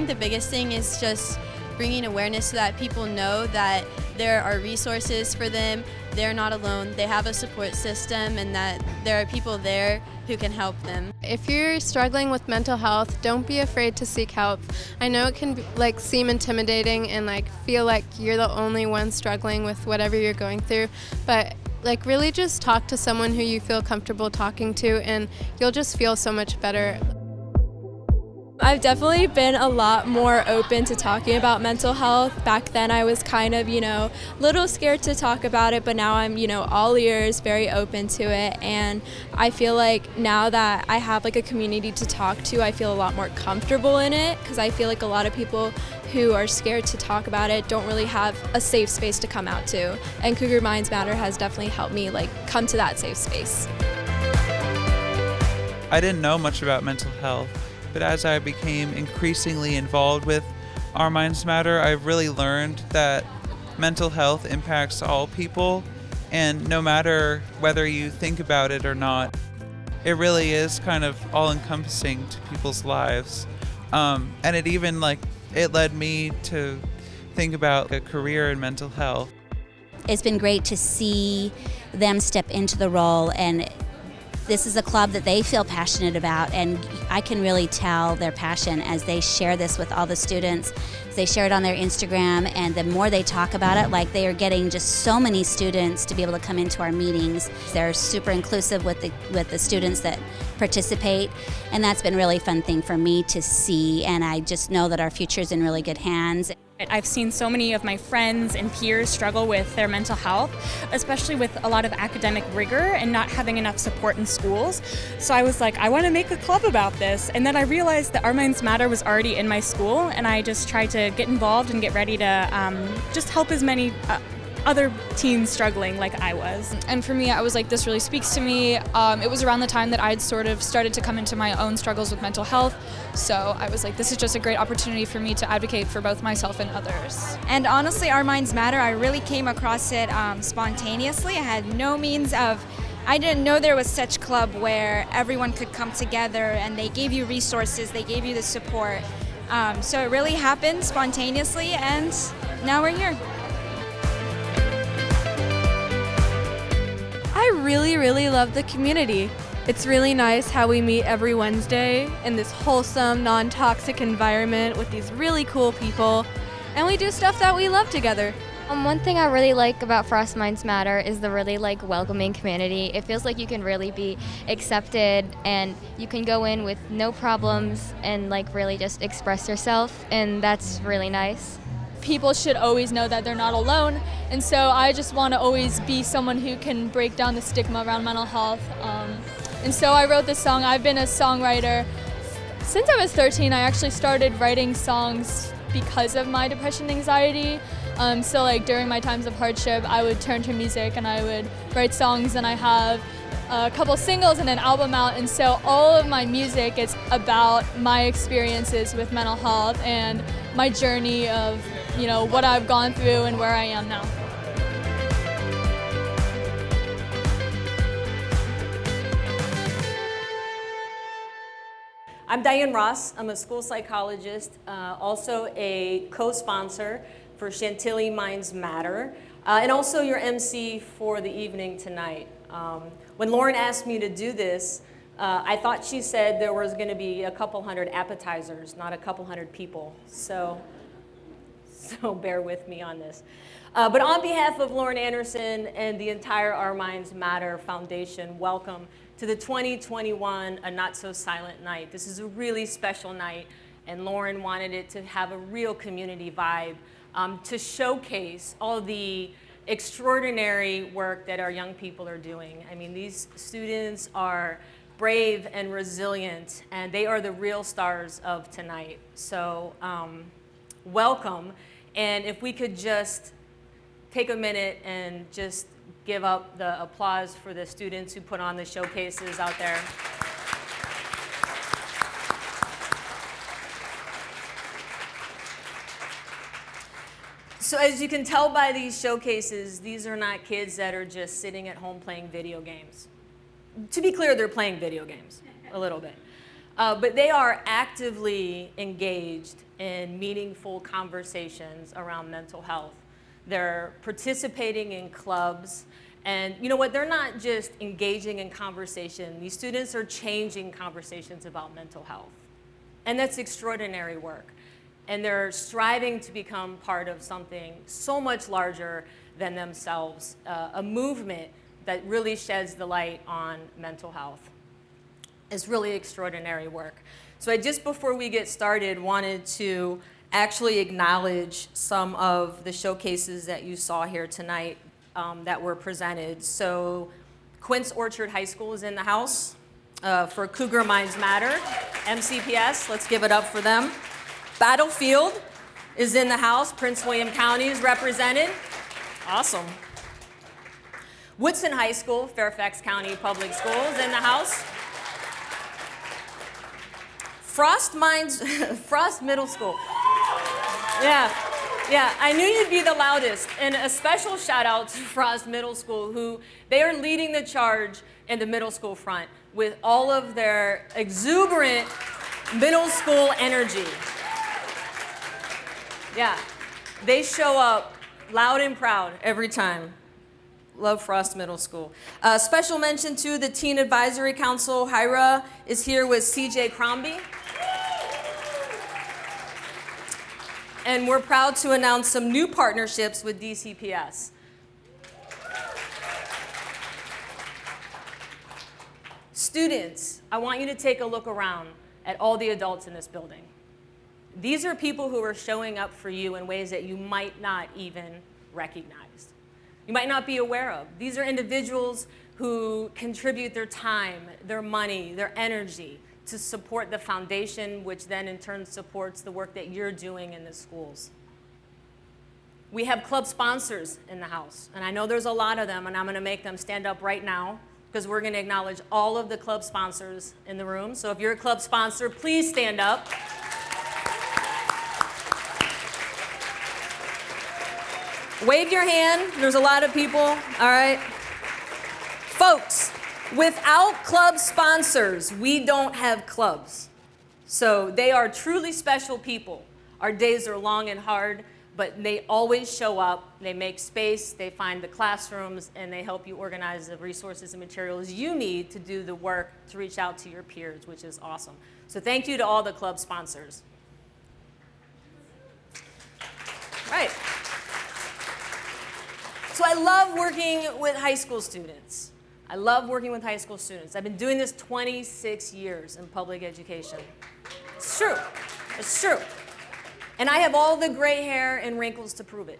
think the biggest thing is just bringing awareness so that people know that there are resources for them. They're not alone. They have a support system, and that there are people there who can help them. If you're struggling with mental health, don't be afraid to seek help. I know it can seem intimidating and feel like you're the only one struggling with whatever you're going through, but really just talk to someone who you feel comfortable talking to, and you'll just feel so much better. I've definitely been a lot more open to talking about mental health. Back then I was kind of, a little scared to talk about it, but now I'm, all ears, very open to it. And I feel like now that I have a community to talk to, I feel a lot more comfortable in it, because I feel like a lot of people who are scared to talk about it don't really have a safe space to come out to. And Cougar Minds Matter has definitely helped me come to that safe space. I didn't know much about mental health, but as I became increasingly involved with Our Minds Matter, I've really learned that mental health impacts all people, and no matter whether you think about it or not, it really is kind of all-encompassing to people's lives. And it even it led me to think about a career in mental health. It's been great to see them step into the role, and this is a club that they feel passionate about, and I can really tell their passion as they share this with all the students. They share it on their Instagram, and the more they talk about it, they are getting just so many students to be able to come into our meetings. They're super inclusive with the students that participate, and that's been a really fun thing for me to see, and I just know that our future is in really good hands. I've seen so many of my friends and peers struggle with their mental health, especially with a lot of academic rigor and not having enough support in schools. So I was like, I want to make a club about this. And then I realized that Our Minds Matter was already in my school, and I just tried to get involved and get ready to just help as many other teens struggling like I was. And for me, I was like, this really speaks to me. It was around the time that I'd sort of started to come into my own struggles with mental health. So I was like, this is just a great opportunity for me to advocate for both myself and others. And honestly, Our Minds Matter, I really came across it spontaneously. I had no means of, I didn't know there was such club where everyone could come together and they gave you resources, they gave you the support. So it really happened spontaneously, and now we're here. I really love the community. It's really nice how we meet every Wednesday in this wholesome, non-toxic environment with these really cool people, and we do stuff that we love together. One thing I really like about Our Minds Matter is the really welcoming community. It feels like you can really be accepted, and you can go in with no problems and really just express yourself, and that's really nice. People should always know that they're not alone, and so I just want to always be someone who can break down the stigma around mental health. And so I wrote this song. I've been a songwriter since I was 13. I actually started writing songs because of my depression and anxiety. So during my times of hardship, I would turn to music and I would write songs, and I have a couple singles and an album out, and so all of my music is about my experiences with mental health and my journey of what I've gone through and where I am now. I'm Diane Ross. I'm a school psychologist, also a co-sponsor for Chantilly Minds Matter, and also your MC for the evening tonight. When Lauren asked me to do this, I thought she said there was going to be a couple hundred appetizers, not a couple hundred people. So bear with me on this. But on behalf of Lauren Anderson and the entire Our Minds Matter Foundation, welcome to the 2021 A Not So Silent Night. This is a really special night, and Lauren wanted it to have a real community vibe, to showcase all the extraordinary work that our young people are doing. I mean, these students are brave and resilient, and they are the real stars of tonight. So welcome, and if we could just take a minute and just give up the applause for the students who put on the showcases out there. So as you can tell by these showcases, these are not kids that are just sitting at home playing video games. To be clear, they're playing video games a little bit. But they are actively engaged in meaningful conversations around mental health. They're participating in clubs. And you know what? They're not just engaging in conversation. These students are changing conversations about mental health. And that's extraordinary work. And they're striving to become part of something so much larger than themselves, a movement that really sheds the light on mental health. It's really extraordinary work. So I just before we get started wanted to actually acknowledge some of the showcases that you saw here tonight that were presented. So Quince Orchard High School is in the house for Cougar Minds Matter, MCPS, let's give it up for them. Battlefield is in the house, Prince William County is represented, awesome. Woodson High School, Fairfax County Public Schools in the house. Frost Middle School. Yeah, I knew you'd be the loudest. And a special shout out to Frost Middle School, who they are leading the charge in the middle school front with all of their exuberant middle school energy. Yeah, they show up loud and proud every time. Love Frost Middle School. Special mention to the Teen Advisory Council. Hyra is here with CJ Crombie. And we're proud to announce some new partnerships with DCPS. Students, I want you to take a look around at all the adults in this building. These are people who are showing up for you in ways that you might not even recognize. You might not be aware of. These are individuals who contribute their time, their money, their energy to support the foundation, which then in turn supports the work that you're doing in the schools. We have club sponsors in the house, and I know there's a lot of them, and I'm gonna make them stand up right now because we're gonna acknowledge all of the club sponsors in the room. So if you're a club sponsor, please stand up. Wave your hand, there's a lot of people, all right? Folks, without club sponsors, we don't have clubs. So they are truly special people. Our days are long and hard, but they always show up, they make space, they find the classrooms, and they help you organize the resources and materials you need to do the work to reach out to your peers, which is awesome. So thank you to all the club sponsors. Right. So I love working with high school students. I love working with high school students. I've been doing this 26 years in public education. It's true. It's true. And I have all the gray hair and wrinkles to prove it.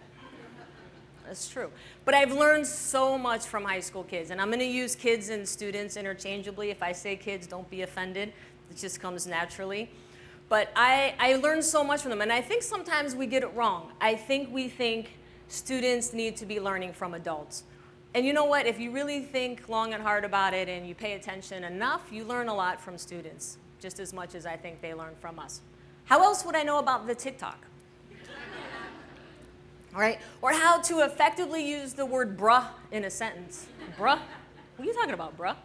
That's true. But I've learned so much from high school kids. And I'm going to use kids and students interchangeably. If I say kids, don't be offended. It just comes naturally. But I learned so much from them. And I think sometimes we get it wrong. I think we think students need to be learning from adults. And you know what? If you really think long and hard about it and you pay attention enough, you learn a lot from students, just as much as I think they learn from us. How else would I know about the TikTok? All right? Or how to effectively use the word bruh in a sentence. Bruh? What are you talking about, bruh?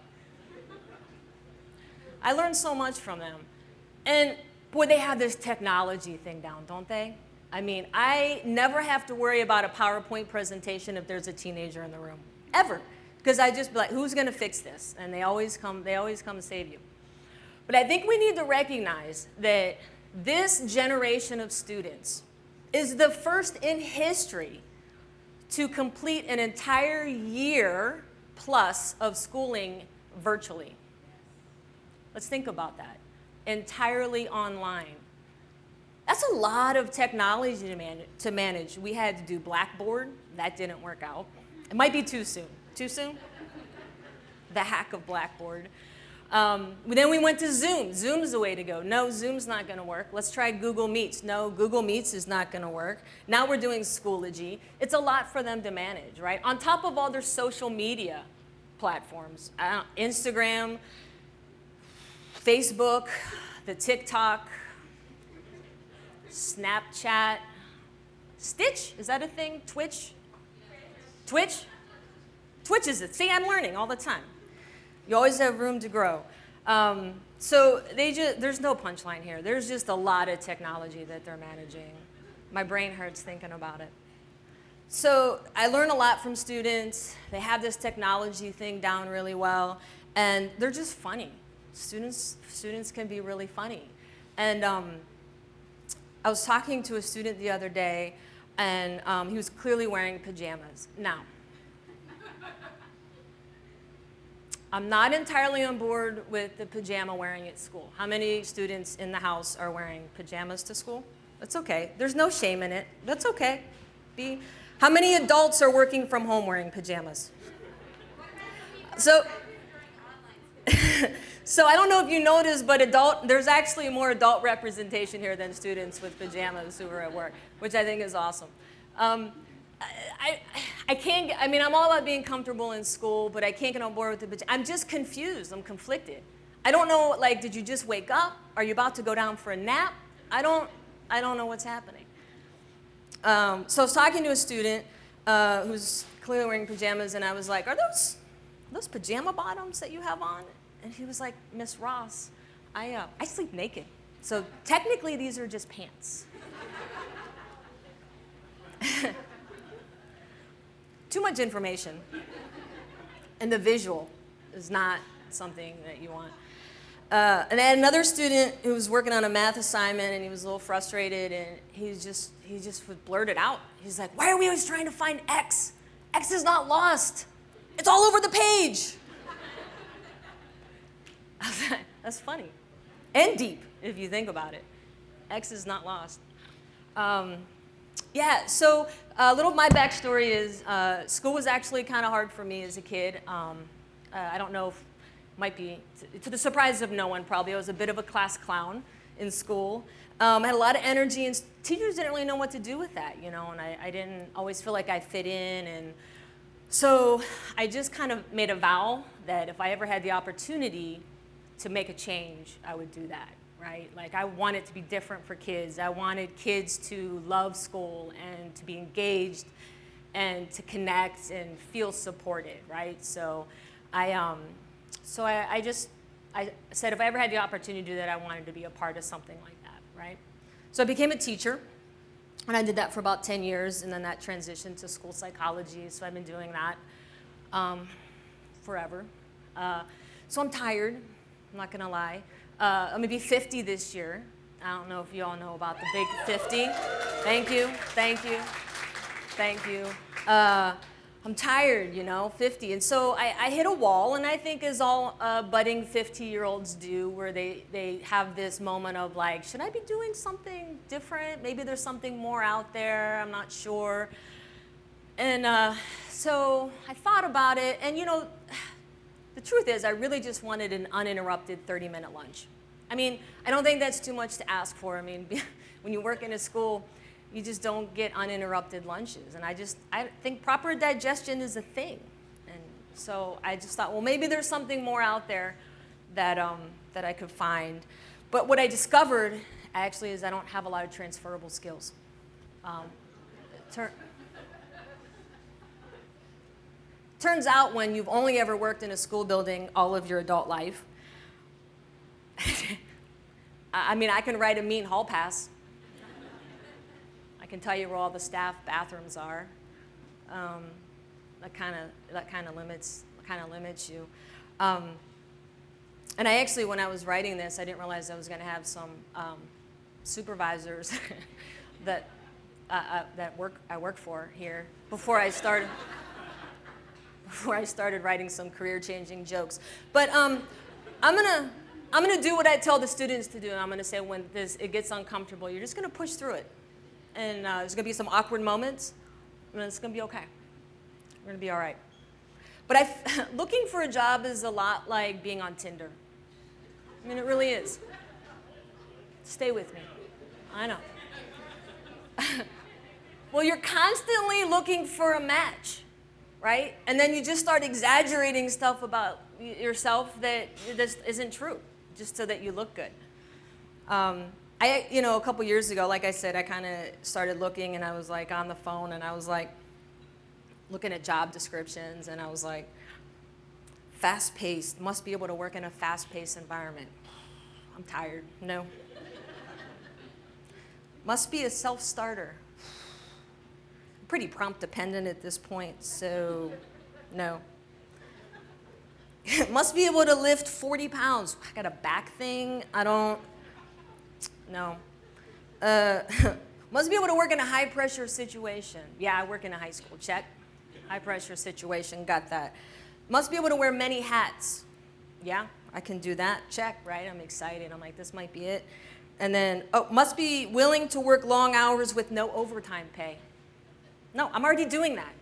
I learned so much from them. And boy, they have this technology thing down, don't they? I mean, I never have to worry about a PowerPoint presentation if there's a teenager in the room, ever. Because I just be like, who's gonna fix this? And they always come save you. But I think we need to recognize that this generation of students is the first in history to complete an entire year plus of schooling virtually. Let's think about that. Entirely online. That's a lot of technology to manage. We had to do Blackboard. That didn't work out. It might be too soon. Too soon? The hack of Blackboard. Then we went to Zoom. Zoom's the way to go. No, Zoom's not going to work. Let's try Google Meets. No, Google Meets is not going to work. Now we're doing Schoology. It's a lot for them to manage, right? On top of all their social media platforms, Instagram, Facebook, the TikTok, Snapchat, Stitch, is that a thing? Twitch? Twitch? Twitch is it. See, I'm learning all the time. You always have room to grow. So there's no punchline here. There's just a lot of technology that they're managing. My brain hurts thinking about it. So I learn a lot from students. They have this technology thing down really well, and they're just funny. Students can be really funny. And I was talking to a student the other day, and he was clearly wearing pajamas. Now, I'm not entirely on board with the pajama wearing at school. How many students in the house are wearing pajamas to school? That's okay. There's no shame in it. That's okay. How many adults are working from home wearing pajamas? So I don't know if you noticed, but there's actually more adult representation here than students with pajamas who are at work, which I think is awesome. I'm all about being comfortable in school, but I can't get on board with the pajamas. I'm just confused. I'm conflicted. I don't know, did you just wake up? Are you about to go down for a nap? I don't know what's happening. So I was talking to a student who's clearly wearing pajamas, and I was like, are those pajama bottoms that you have on? And he was like, Miss Ross, I sleep naked. So technically these are just pants. Too much information. And the visual is not something that you want. And I had another student who was working on a math assignment, and he was a little frustrated, and he just would blurt it out. He's like, why are we always trying to find X? X is not lost. It's all over the page. That's funny. And deep, if you think about it. X is not lost. So a little of my backstory is school was actually kind of hard for me as a kid. I don't know if might be, to the surprise of no one probably, I was a bit of a class clown in school. I had a lot of energy, and teachers didn't really know what to do with that, and I didn't always feel like I fit in. And so I just kind of made a vow that if I ever had the opportunity to make a change, I would do that, right? I want it to be different for kids. I wanted kids to love school and to be engaged and to connect and feel supported, right? So I said if I ever had the opportunity to do that, I wanted to be a part of something like that, right? So I became a teacher, and I did that for about 10 years, and then that transitioned to school psychology, so I've been doing that forever. So I'm tired, I'm not gonna lie. I'm gonna be 50 this year. I don't know if you all know about the big 50. Thank you. I'm tired, 50. And so I hit a wall, and I think as all budding 50-year-olds do, where they have this moment of should I be doing something different? Maybe there's something more out there, I'm not sure. And so I thought about it, and the truth is I really just wanted an uninterrupted 30-minute lunch. I don't think that's too much to ask for. When you work in a school, you just don't get uninterrupted lunches. And I think proper digestion is a thing. And so I just thought, well, maybe there's something more out there that I could find. But what I discovered, actually, is I don't have a lot of transferable skills. Turns out when you've only ever worked in a school building all of your adult life, I can write a mean hall pass. I can tell you where all the staff bathrooms are. That kind of limits you. And I actually, when I was writing this, I didn't realize I was going to have some supervisors that I work for here before I started writing some career-changing jokes. But I'm gonna do what I tell the students to do, and I'm gonna say when it gets uncomfortable, you're just gonna push through it. And there's gonna be some awkward moments, and it's gonna be okay. We're gonna be all right. But looking for a job is a lot like being on Tinder. It really is. Stay with me. I know. Well, you're constantly looking for a match, right? And then you just start exaggerating stuff about yourself that just isn't true, just so that you look good. A couple years ago, like I said, I kind of started looking, and I was on the phone, and I was looking at job descriptions, and I was fast-paced, must be able to work in a fast-paced environment. I'm tired. No. Must be a self-starter. I'm pretty prompt dependent at this point, so no. Must be able to lift 40 pounds. I got a back thing. No. Must be able to work in a high-pressure situation. Yeah, I work in a high school. Check. High-pressure situation. Got that. Must be able to wear many hats. Yeah, I can do that. Check, right? I'm excited. I'm like, this might be it. And then, must be willing to work long hours with no overtime pay. No, I'm already doing that.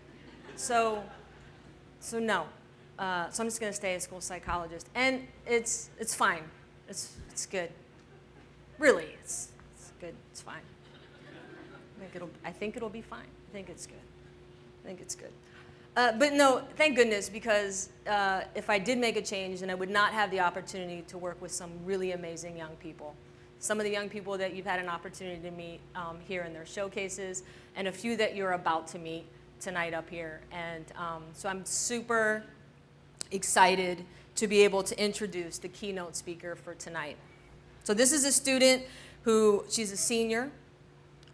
So no. So I'm just going to stay a school psychologist. And it's fine. It's good. Really, it's good. It's fine. I think it'll be fine. I think it's good. But no, thank goodness, because if I did make a change, then I would not have the opportunity to work with some really amazing young people. Some of the young people that you've had an opportunity to meet here in their showcases, and a few that you're about to meet tonight up here. And so I'm super excited to be able to introduce the keynote speaker for tonight. So this is a student she's a senior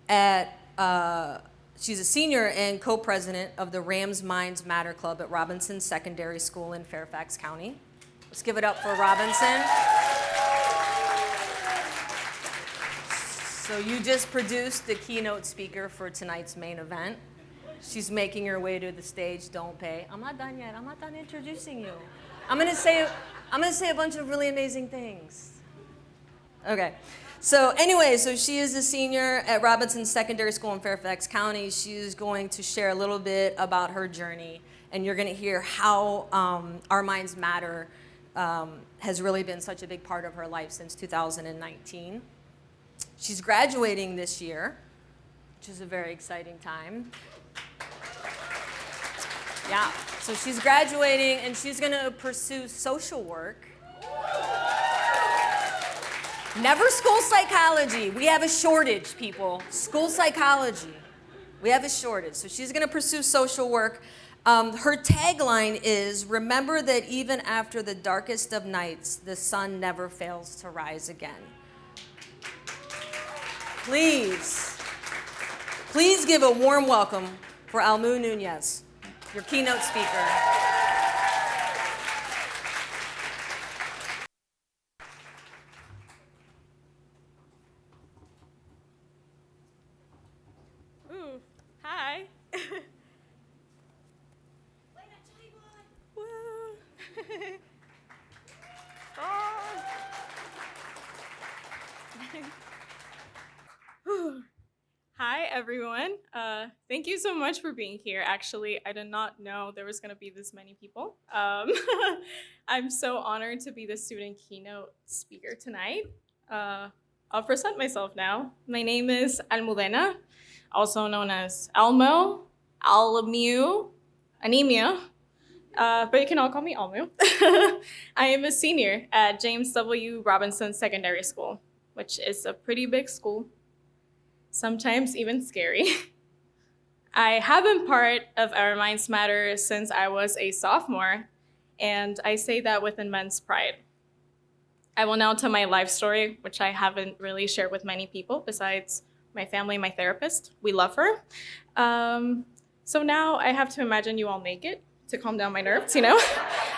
and co-president of the Rams Matter Club at Robinson Secondary School in Fairfax County. Let's give it up for Robinson. So you just produced the keynote speaker for tonight's main event. She's making her way to the stage. Don't pay. I'm not done yet. I'm not done introducing you. I'm gonna say a bunch of really amazing things. Okay. So anyway, she is a senior at Robinson Secondary School in Fairfax County. She's going to share a little bit about her journey, and you're going to hear how Our Minds Matter has really been such a big part of her life since 2019. She's graduating this year, which is a very exciting time. Yeah, so she's graduating, and she's going to pursue social work. Never school psychology. We have a shortage, people. School psychology. We have a shortage. So she's going to pursue social work. Her tagline is, remember that even after the darkest of nights, the sun never fails to rise again. Please give a warm welcome for Almu Nunez, your keynote speaker. Hi. Hi, everyone. Thank you so much for being here. Actually, I did not know there was going to be this many people. I'm so honored to be the student keynote speaker tonight. I'll present myself now. My name is Almu Nunez, also known as Almu, Anemia, but you can all call me Almu. I am a senior at James W. Robinson Secondary School, which is a pretty big school, sometimes even scary. I have been part of Our Minds Matter since I was a sophomore, and I say that with immense pride. I will now tell my life story, which I haven't really shared with many people besides my family, my therapist. We love her. So now I have to imagine you all naked to calm down my nerves,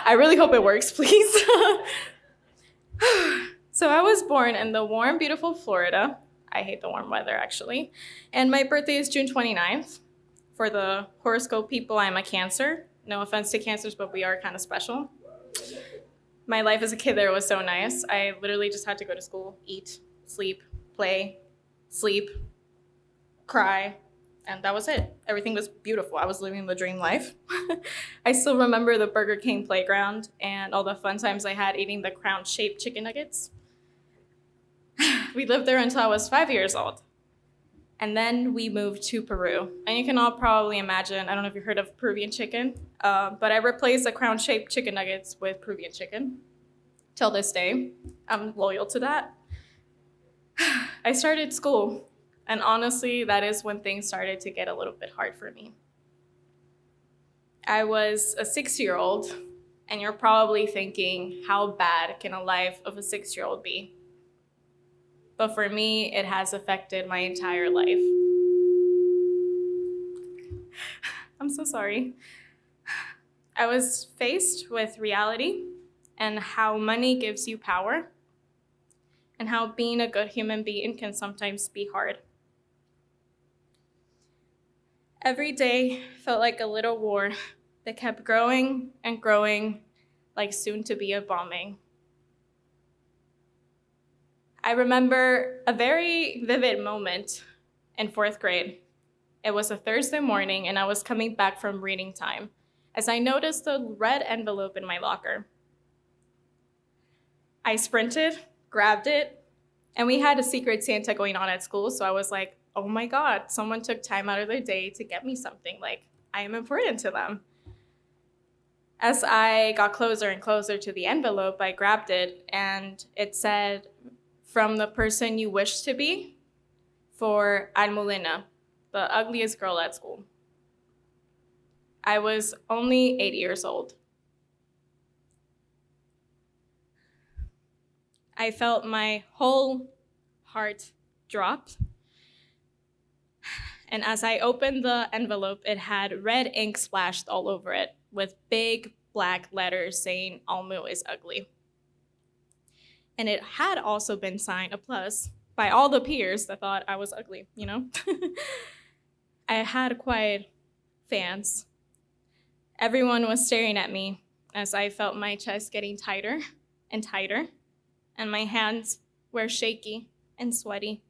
I really hope it works, please. So I was born in the warm, beautiful Florida. I hate the warm weather, actually. And my birthday is June 29th. For the horoscope people, I'm a Cancer. No offense to Cancers, but we are kind of special. My life as a kid there was so nice. I literally just had to go to school, eat, sleep, play, sleep, cry, and that was it. Everything was beautiful. I was living the dream life. I still remember the Burger King playground and all the fun times I had eating the crown-shaped chicken nuggets. We lived there until I was 5 years old. And then we moved to Peru. And you can all probably imagine, I don't know if you've heard of Peruvian chicken, but I replaced the crown-shaped chicken nuggets with Peruvian chicken. Till this day, I'm loyal to that. I started school, and honestly, that is when things started to get a little bit hard for me. I was a 6-year-old, and you're probably thinking, how bad can a life of a 6-year-old be? but for me, it has affected my entire life. I'm so sorry. I was faced with reality and how money gives you power and how being a good human being can sometimes be hard. Every day felt like a little war that kept growing and growing, like soon to be a bombing. I remember a very vivid moment in 4th grade. It was a Thursday morning and I was coming back from reading time as I noticed the red envelope in my locker. I sprinted, grabbed it, and we had a secret Santa going on at school, so I was like, oh my God, someone took time out of their day to get me something, like I am important to them. As I got closer and closer to the envelope, I grabbed it and it said, from the person you wish to be, for Almu Nunez, the ugliest girl at school. I was only 8 years old. I felt my whole heart drop. And as I opened the envelope, it had red ink splashed all over it with big black letters saying Almu is ugly. And it had also been signed a plus by all the peers that thought I was ugly, you know? I had quiet fans. Everyone was staring at me as I felt my chest getting tighter and tighter, and my hands were shaky and sweaty.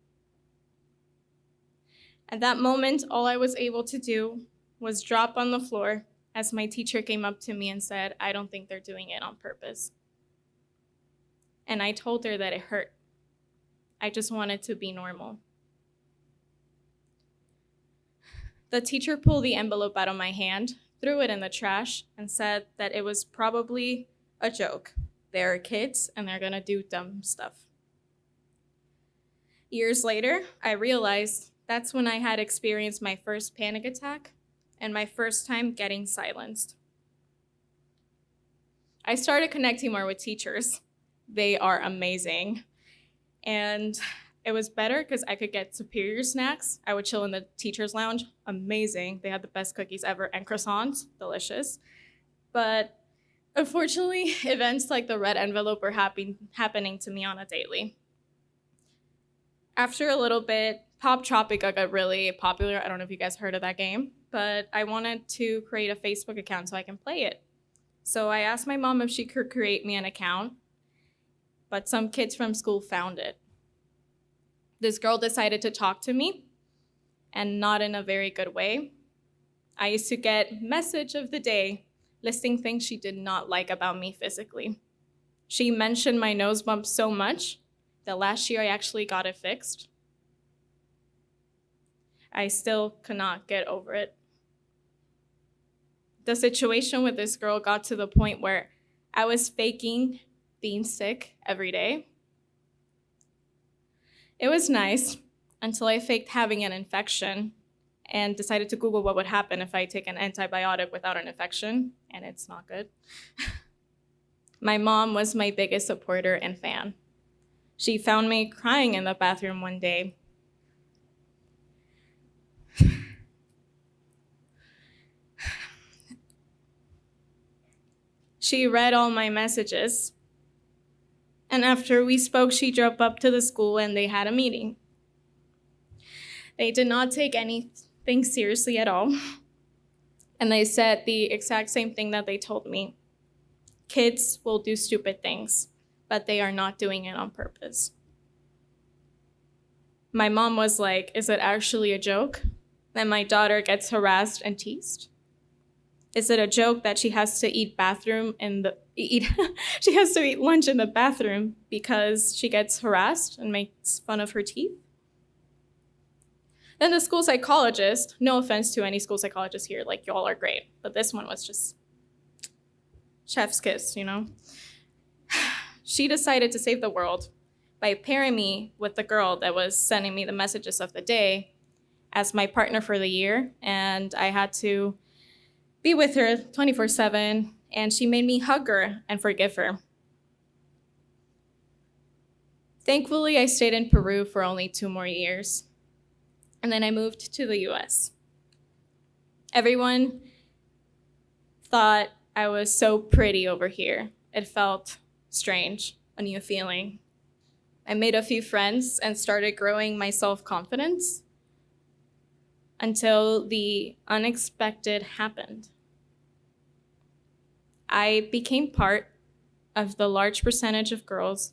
At that moment, all I was able to do was drop on the floor as my teacher came up to me and said, I don't think they're doing it on purpose. And I told her that it hurt. I just wanted to be normal. The teacher pulled the envelope out of my hand, threw it in the trash, and said that it was probably a joke. They're kids and they're gonna do dumb stuff. Years later, I realized that's when I had experienced my first panic attack and my first time getting silenced. I started connecting more with teachers. They are amazing. And it was better because I could get superior snacks. I would chill in the teacher's lounge. Amazing. They had the best cookies ever and croissants. Delicious. But unfortunately, events like the red envelope were happening to me on a daily. After a little bit, Pop Tropica got really popular. I don't know if you guys heard of that game, but I wanted to create a Facebook account so I can play it. So I asked my mom if she could create me an account, but some kids from school found it. This girl decided to talk to me, and not in a very good way. I used to get message of the day listing things she did not like about me physically. She mentioned my nose bump so much that last year I actually got it fixed. I still could not get over it. The situation with this girl got to the point where I was faking being sick every day. It was nice until I faked having an infection and decided to Google what would happen if I take an antibiotic without an infection, and it's not good. My mom was my biggest supporter and fan. She found me crying in the bathroom one day. She read all my messages. And after we spoke, she drove up to the school and they had a meeting. They did not take anything seriously at all. And they said the exact same thing that they told me. Kids will do stupid things, but they are not doing it on purpose. My mom was like, is it actually a joke that my daughter gets harassed and teased? Is it a joke that she has to eat she has to eat lunch in the bathroom because she gets harassed and makes fun of her teeth? Then the school psychologist, no offense to any school psychologists here, like y'all are great, but this one was just chef's kiss, you know? She decided to save the world by pairing me with the girl that was sending me the messages of the day as my partner for the year, and I had to be with her 24/7, and she made me hug her and forgive her. Thankfully, I stayed in Peru for only 2 more years, and then I moved to the US. Everyone thought I was so pretty over here. It felt strange, a new feeling. I made a few friends and started growing my self-confidence until the unexpected happened. I became part of the large percentage of girls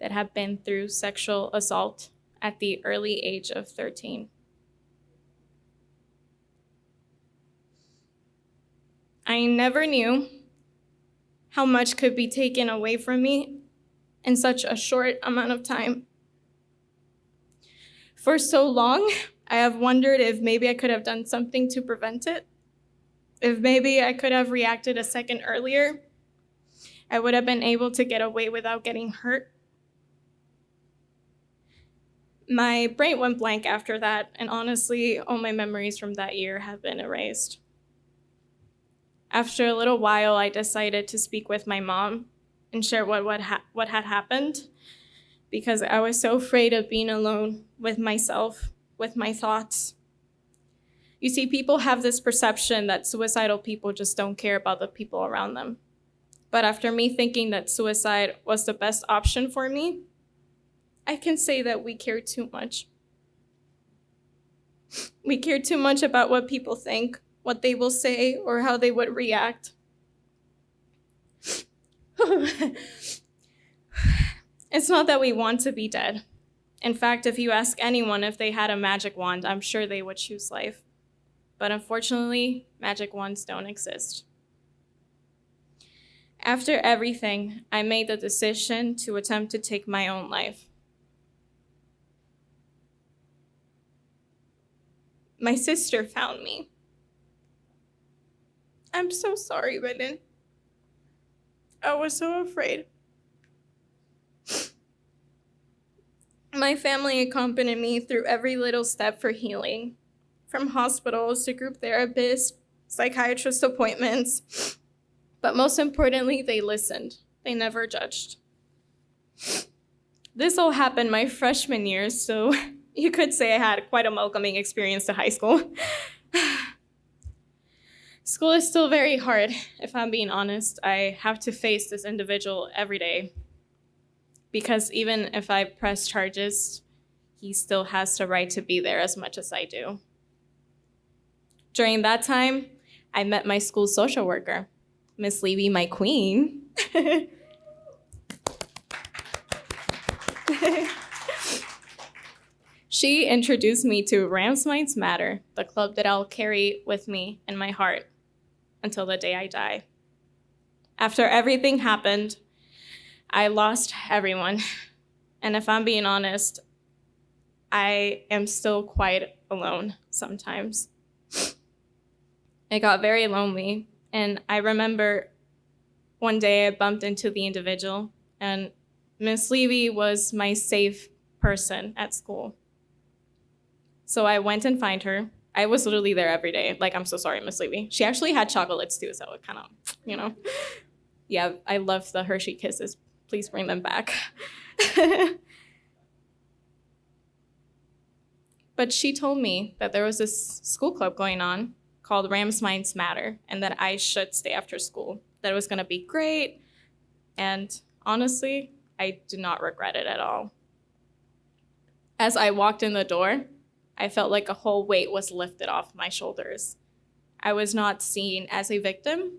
that have been through sexual assault at the early age of 13. I never knew how much could be taken away from me in such a short amount of time. For so long, I have wondered if maybe I could have done something to prevent it. If maybe I could have reacted a second earlier, I would have been able to get away without getting hurt. My brain went blank after that, and honestly, all my memories from that year have been erased. After a little while, I decided to speak with my mom and share what had happened, because I was so afraid of being alone with myself, with my thoughts. You see, people have this perception that suicidal people just don't care about the people around them. But after me thinking that suicide was the best option for me, I can say that we care too much. We care too much about what people think, what they will say, or how they would react. It's not that we want to be dead. In fact, if you ask anyone if they had a magic wand, I'm sure they would choose life. But unfortunately, magic wands don't exist. After everything, I made the decision to attempt to take my own life. My sister found me. I'm so sorry, Brendan. I was so afraid. My family accompanied me through every little step for healing, from hospitals to group therapists, psychiatrist appointments. But most importantly, they listened. They never judged. This all happened my freshman year, so you could say I had quite a welcoming experience to high school. School is still very hard, if I'm being honest. I have to face this individual every day, because even if I press charges, he still has the right to be there as much as I do. During that time, I met my school social worker, Miss Levy, my queen. She introduced me to Rams Matter, the club that I'll carry with me in my heart until the day I die. After everything happened, I lost everyone. And if I'm being honest, I am still quite alone sometimes. I got very lonely, and I remember one day I bumped into the individual, and Miss Levy was my safe person at school. So I went and found her. I was literally there every day. Like, I'm so sorry, Miss Levy. She actually had chocolates too, so it kind of, Yeah, I love the Hershey Kisses. Please bring them back. But she told me that there was this school club going on called Rams Matter, and that I should stay after school, that it was gonna be great. And honestly, I do not regret it at all. As I walked in the door, I felt like a whole weight was lifted off my shoulders. I was not seen as a victim.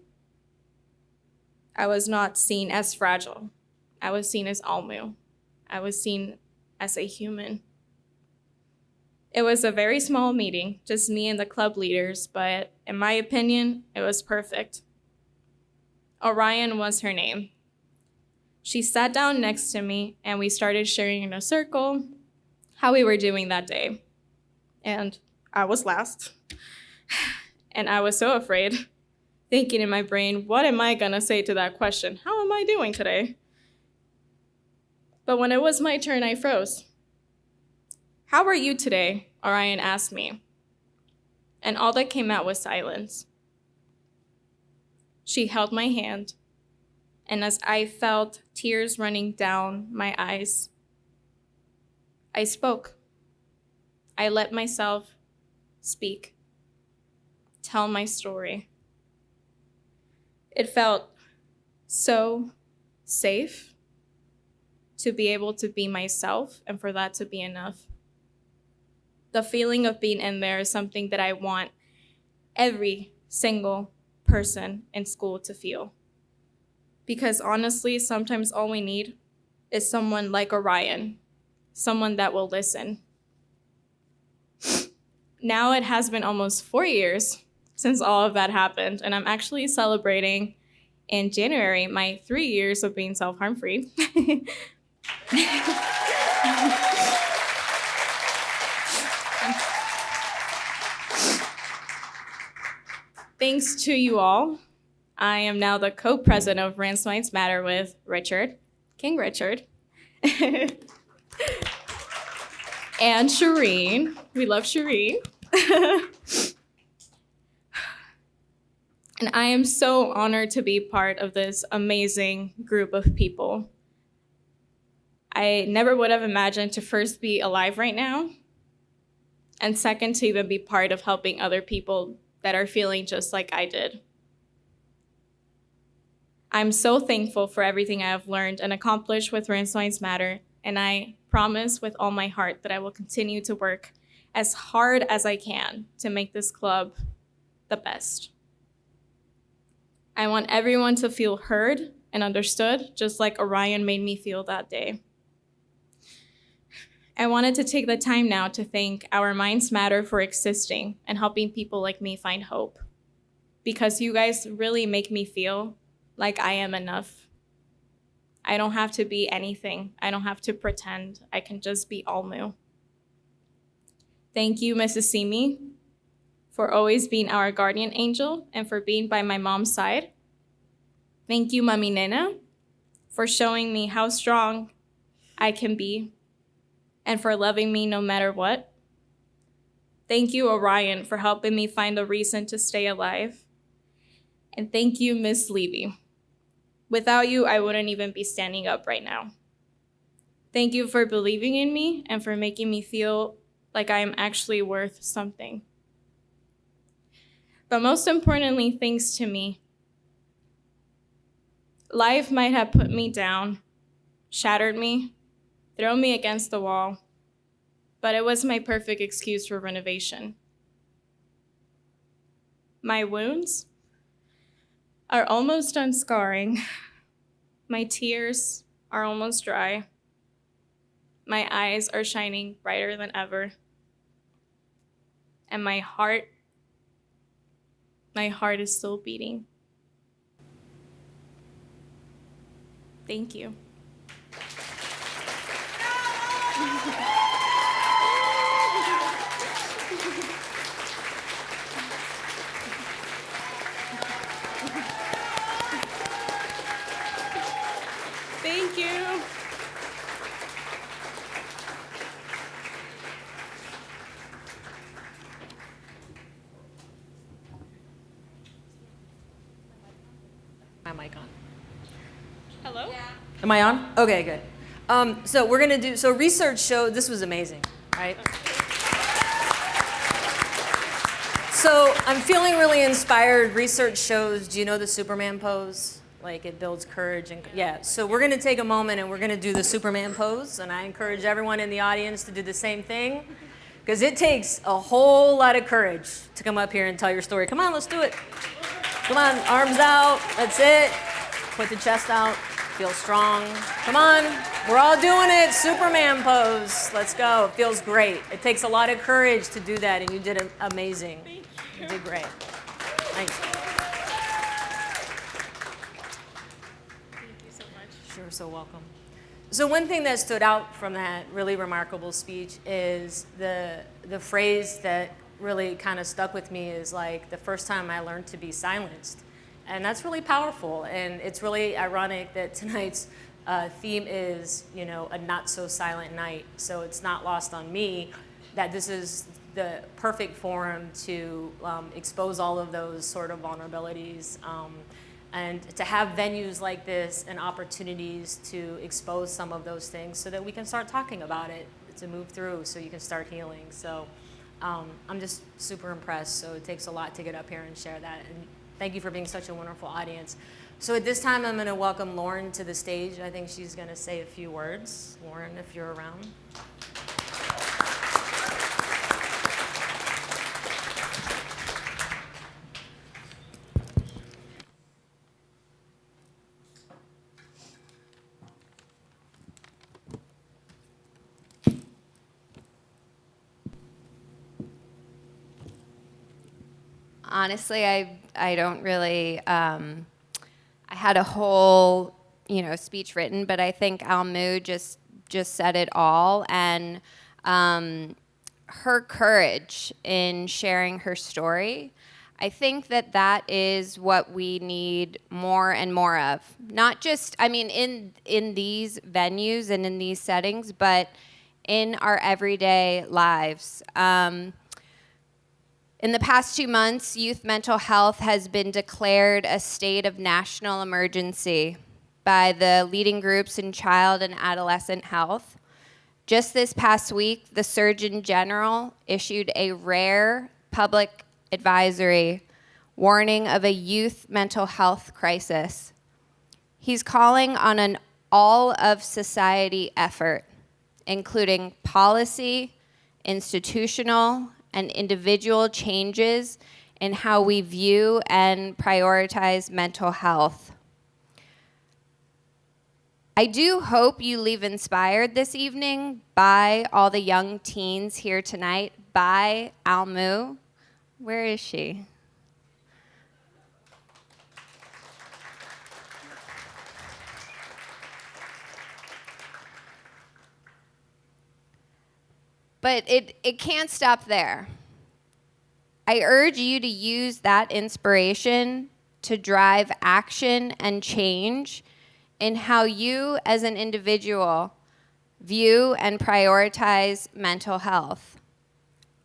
I was not seen as fragile. I was seen as Almu. I was seen as a human. It was a very small meeting, just me and the club leaders, but in my opinion, it was perfect. Orion was her name. She sat down next to me, and we started sharing in a circle how we were doing that day. And I was last. And I was so afraid, thinking in my brain, what am I gonna say to that question? How am I doing today? But when it was my turn, I froze. How are you today? Orion asked me. And all that came out was silence. She held my hand, and as I felt tears running down my eyes, I spoke. I let myself speak, tell my story. It felt so safe to be able to be myself and for that to be enough. The feeling of being in there is something that I want every single person in school to feel. Because honestly, sometimes all we need is someone like Orion, someone that will listen. Now it has been almost 4 years since all of that happened, and I'm actually celebrating in January my 3 years of being self-harm free. Thanks to you all, I am now the co-president of Rams OMM Matter with Richard, King Richard, and Shireen. We love Shireen. And I am so honored to be part of this amazing group of people. I never would have imagined to first be alive right now, and second, to even be part of helping other people that are feeling just like I did. I'm so thankful for everything I have learned and accomplished with Rams OMM Matter, and I promise with all my heart that I will continue to work as hard as I can to make this club the best. I want everyone to feel heard and understood, just like Orion made me feel that day. I wanted to take the time now to thank Our Minds Matter for existing and helping people like me find hope, because you guys really make me feel like I am enough. I don't have to be anything. I don't have to pretend. I can just be Almu. Thank you, Mrs. Simi, for always being our guardian angel and for being by my mom's side. Thank you, Mami Nena, for showing me how strong I can be and for loving me no matter what. Thank you, Orion, for helping me find a reason to stay alive. And thank you, Miss Levy. Without you, I wouldn't even be standing up right now. Thank you for believing in me and for making me feel like I am actually worth something. But most importantly, thanks to me. Life might have put me down, shattered me, thrown me against the wall, but it was my perfect excuse for renovation. My wounds are almost done scarring. My tears are almost dry. My eyes are shining brighter than ever. And my heart is still beating. Thank you. Thank you. My mic on. Hello? Yeah. Am I on? Okay, good. So we're gonna do, so research showed, this was amazing, right? So I'm feeling really inspired. Research shows, do you know the Superman pose? Like it builds courage and, yeah. So we're gonna take a moment and we're gonna do the Superman pose, and I encourage everyone in the audience to do the same thing, because it takes a whole lot of courage to come up here and tell your story. Come on, let's do it. Come on, arms out, that's it. Put the chest out, feel strong. Come on, we're all doing it, Superman pose. Let's go, it feels great. It takes a lot of courage to do that, and you did amazing. You did great. Thanks. Thank you so much. You're so welcome. So one thing that stood out from that really remarkable speech is the phrase that really kind of stuck with me is like, the first time I learned to be silenced. And that's really powerful. And it's really ironic that tonight's theme is, you know, a not so silent night. So it's not lost on me that this is the perfect forum to expose all of those sort of vulnerabilities. And to have venues like this and opportunities to expose some of those things so that we can start talking about it. to move through so you can start healing. So I'm just super impressed. So it takes a lot to get up here and share that. And thank you for being such a wonderful audience. So at this time, I'm going to welcome Lauren to the stage. I think she's going to say a few words. Lauren, if you're around. Honestly, I don't really, I had a whole, speech written, but I think Almu just said it all. And her courage in sharing her story, I think that is what we need more and more of. Not just, in these venues and in these settings, but in our everyday lives. In the past 2 months, youth mental health has been declared a state of national emergency by the leading groups in child and adolescent health. Just this past week, the Surgeon General issued a rare public advisory warning of a youth mental health crisis. He's calling on an all-of-society effort, including policy, institutional, and individual changes in how we view and prioritize mental health. I do hope you leave inspired this evening by all the young teens here tonight, by Almu. Where is she? But it can't stop there. I urge you to use that inspiration to drive action and change in how you as an individual view and prioritize mental health.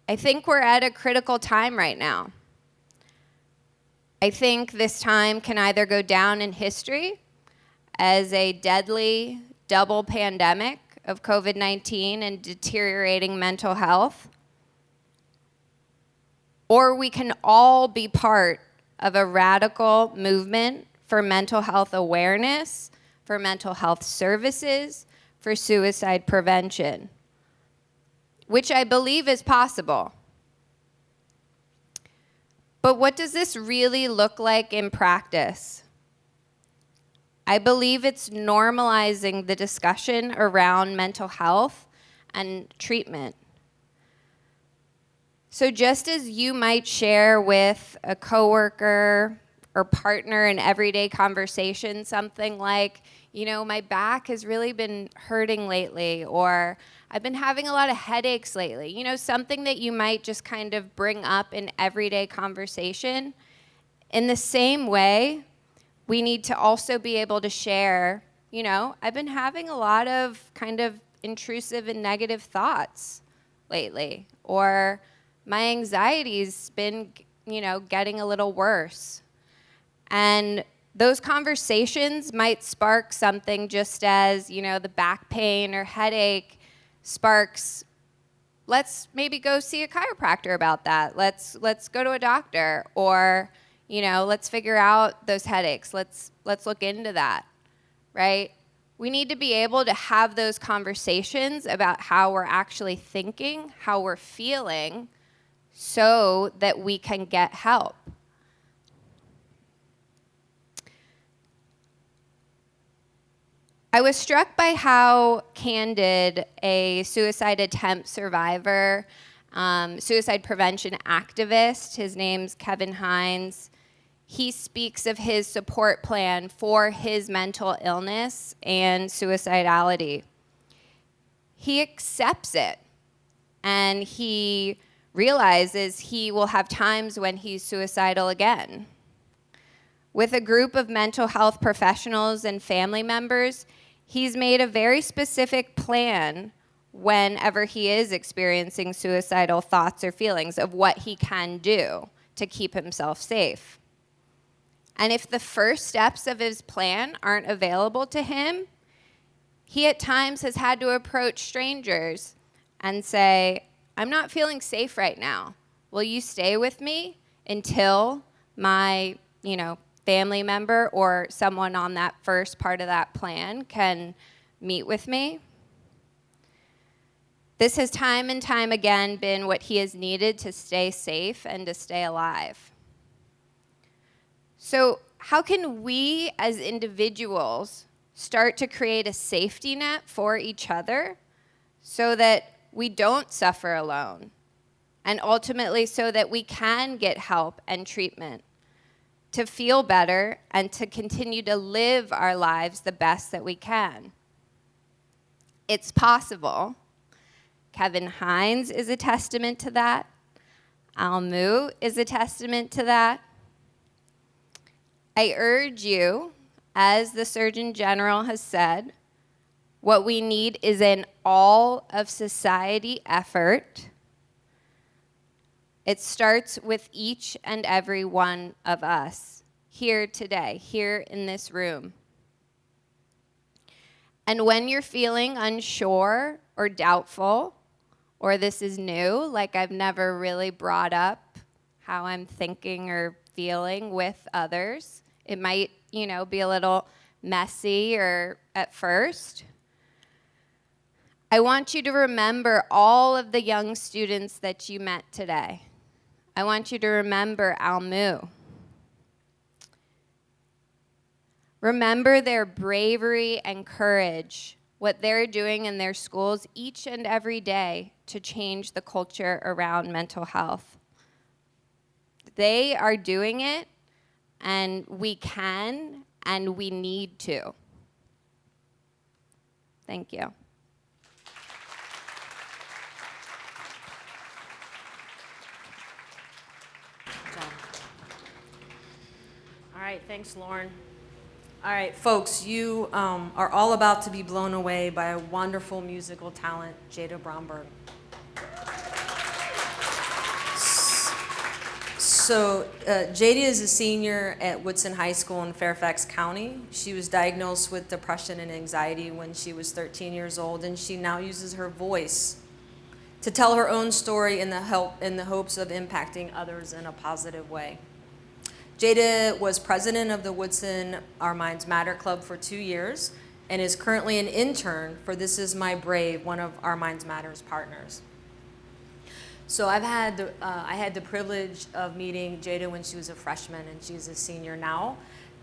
I think we're at a critical time right now. I think this time can either go down in history as a deadly double pandemic of COVID-19 and deteriorating mental health, or we can all be part of a radical movement for mental health awareness, for mental health services, for suicide prevention, which I believe is possible. But what does this really look like in practice? I believe it's normalizing the discussion around mental health and treatment. So just as you might share with a coworker or partner in everyday conversation something like, my back has really been hurting lately, or I've been having a lot of headaches lately, something that you might just kind of bring up in everyday conversation. In the same way, we need to also be able to share, I've been having a lot of kind of intrusive and negative thoughts lately, or my anxiety's been, getting a little worse. And those conversations might spark something just as, the back pain or headache sparks, let's maybe go see a chiropractor about that. Let's go to a doctor, or, let's figure out those headaches. Let's look into that, right? We need to be able to have those conversations about how we're actually thinking, how we're feeling, so that we can get help. I was struck by how candid a suicide attempt survivor, suicide prevention activist, his name's Kevin Hines, he speaks of his support plan for his mental illness and suicidality. He accepts it, and he realizes he will have times when he's suicidal again. With a group of mental health professionals and family members, he's made a very specific plan whenever he is experiencing suicidal thoughts or feelings of what he can do to keep himself safe. And if the first steps of his plan aren't available to him, he at times has had to approach strangers and say, I'm not feeling safe right now. Will you stay with me until my, family member or someone on that first part of that plan can meet with me? This has time and time again been what he has needed to stay safe and to stay alive. So how can we as individuals start to create a safety net for each other so that we don't suffer alone, and ultimately so that we can get help and treatment to feel better and to continue to live our lives the best that we can? It's possible. Kevin Hines is a testament to that. Almu is a testament to that. I urge you, as the Surgeon General has said, what we need is an all of society effort. It starts with each and every one of us here today, here in this room. And when you're feeling unsure or doubtful, or this is new, like I've never really brought up how I'm thinking or feeling with others, it might, be a little messy or at first. I want you to remember all of the young students that you met today. I want you to remember Almu. Remember their bravery and courage, what they're doing in their schools each and every day to change the culture around mental health. They are doing it, and we can and we need to. Thank you. All right, thanks, Lauren. All right, folks, you are all about to be blown away by a wonderful musical talent, Jada Bromberg. So Jada is a senior at Woodson High School in Fairfax County. She was diagnosed with depression and anxiety when she was 13 years old, and she now uses her voice to tell her own story in the hopes of impacting others in a positive way. Jada was president of the Woodson Our Minds Matter Club for 2 years and is currently an intern for This Is My Brave, one of Our Minds Matter's partners. So I had the privilege of meeting Jada when she was a freshman, and she's a senior now.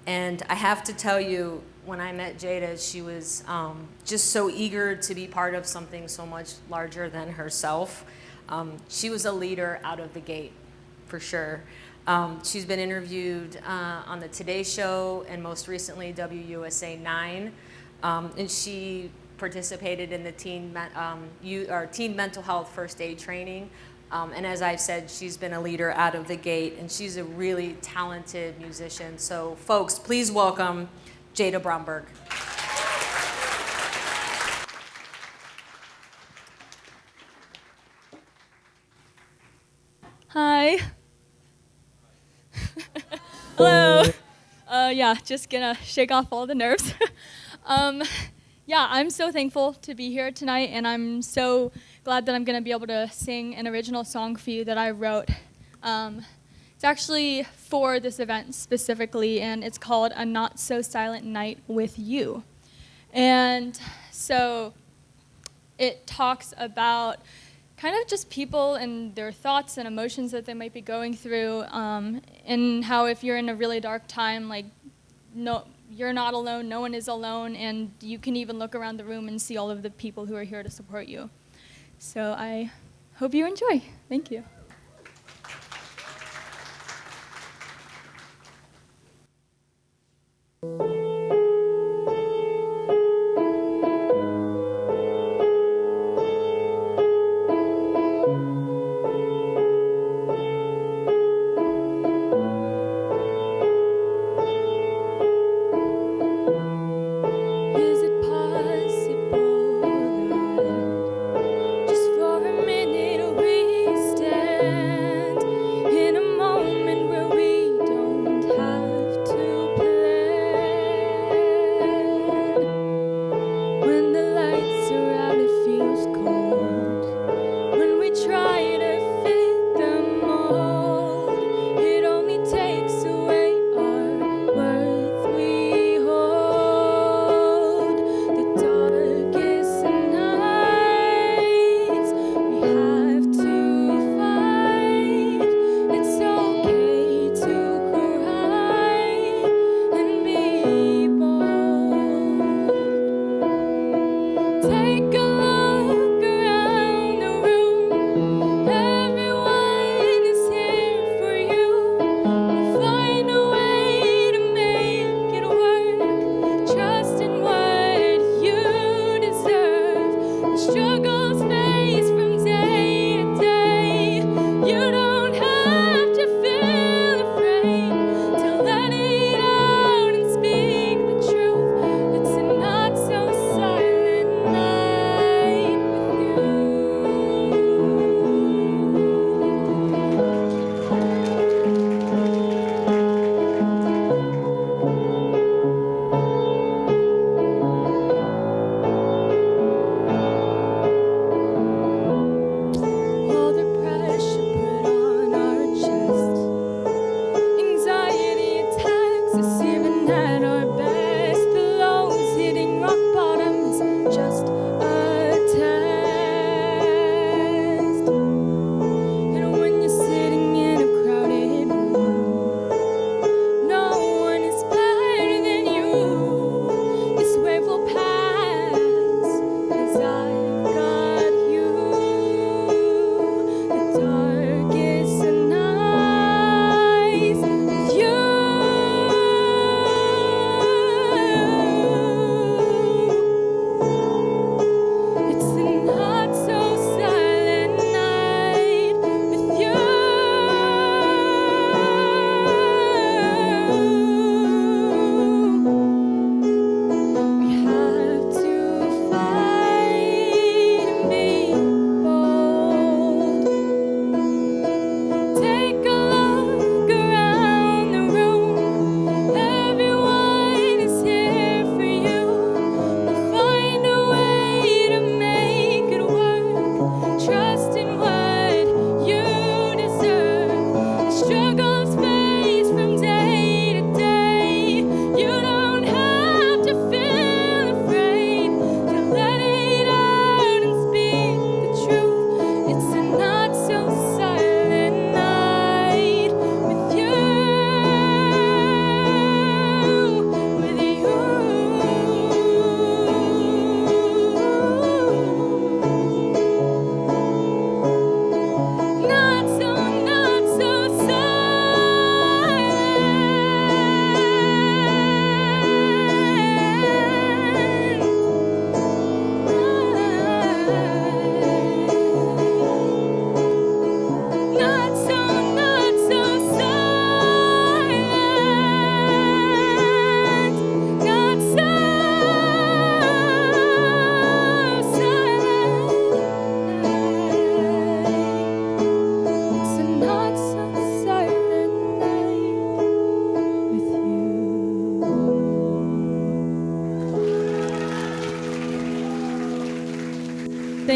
And I have to tell you, when I met Jada, she was just so eager to be part of something so much larger than herself. She was a leader out of the gate, for sure. She's been interviewed on the Today Show and most recently WUSA 9, and she participated in the teen mental health first aid training. And as I've said, she's been a leader out of the gate, and she's a really talented musician. So folks, please welcome Jada Bromberg. Hi. Hello. Just gonna shake off all the nerves. I'm so thankful to be here tonight, and I'm so glad that I'm gonna be able to sing an original song for you that I wrote. It's actually for this event specifically, and it's called A Not So Silent Night with You. And so it talks about kind of just people and their thoughts and emotions that they might be going through, and how if you're in a really dark time, you're not alone, no one is alone, and you can even look around the room and see all of the people who are here to support you. So I hope you enjoy. Thank you. Just for a minute we stand.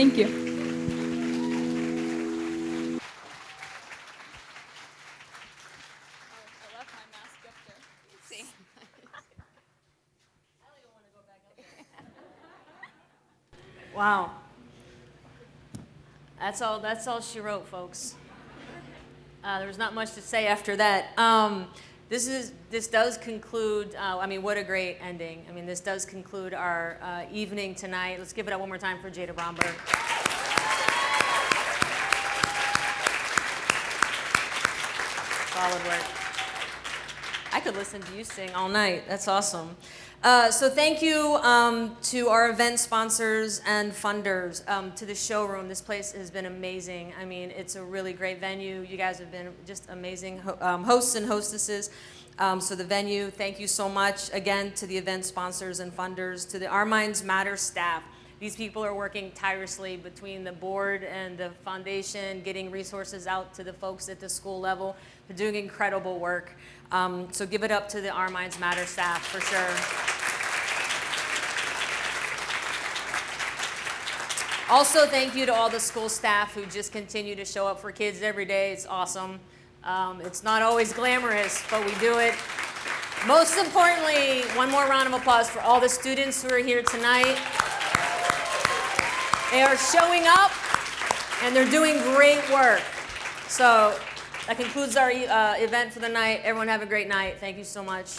Thank you. Wow. That's all she wrote, folks. There's not much to say after that. This does conclude, what a great ending. This does conclude our evening tonight. Let's give it up one more time for Jada Bromberg. Solid work. I could listen to you sing all night. That's awesome. So thank you to our event sponsors and funders, to the Showroom. This place has been amazing. It's a really great venue. You guys have been just amazing hosts and hostesses. So the venue, thank you so much. Again, to the event sponsors and funders, to the Our Minds Matter staff. These people are working tirelessly between the board and the foundation, getting resources out to the folks at the school level. They're doing incredible work. So give it up to the Our Minds Matter staff for sure. Also, thank you to all the school staff who just continue to show up for kids every day. It's awesome. It's not always glamorous, but we do it. Most importantly, one more round of applause for all the students who are here tonight. They are showing up, and they're doing great work. So that concludes our event for the night. Everyone have a great night. Thank you so much.